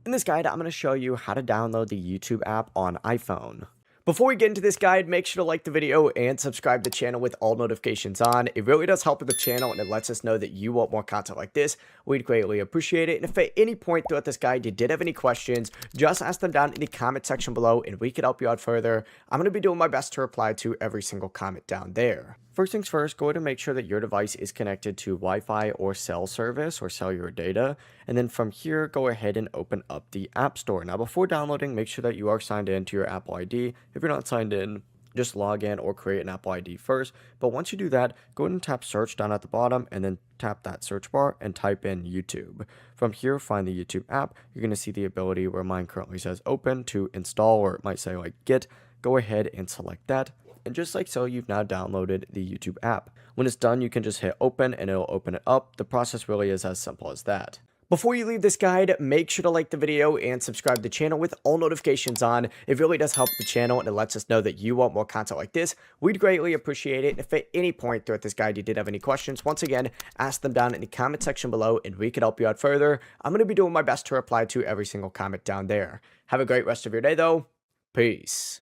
In this guide, I'm going to show you how to download the YouTube app on iPhone. Before we get into this guide, make sure to like the video and subscribe to the channel with all notifications on. It really does help with the channel and it lets us know that you want more content like this. We'd greatly appreciate it. And if at any point throughout this guide you did have any questions, just ask them down in the comment section below and we can help you out further. I'm going to be doing my best to reply to every single comment down there. First things first, go ahead and make sure that your device is connected to Wi-Fi or cell service or cellular data. And then from here, go ahead and open up the App Store. Now, before downloading, make sure that you are signed in to your Apple ID. If you're not signed in, just log in or create an Apple ID first. But once you do that, go ahead and tap search down at the bottom and then tap that search bar and type in YouTube. From here, find the YouTube app. You're going to see the ability where mine currently says open to install, or it might say like get. Go ahead and select that. And just like so, you've now downloaded the YouTube app. When it's done, you can just hit open and it'll open it up. The process really is as simple as that. Before you leave this guide, make sure to like the video and subscribe to the channel with all notifications on. It really does help the channel and it lets us know that you want more content like this. We'd greatly appreciate it. And if at any point throughout this guide you did have any questions, once again, ask them down in the comment section below and we can help you out further. I'm going to be doing my best to reply to every single comment down there. Have a great rest of your day though. Peace.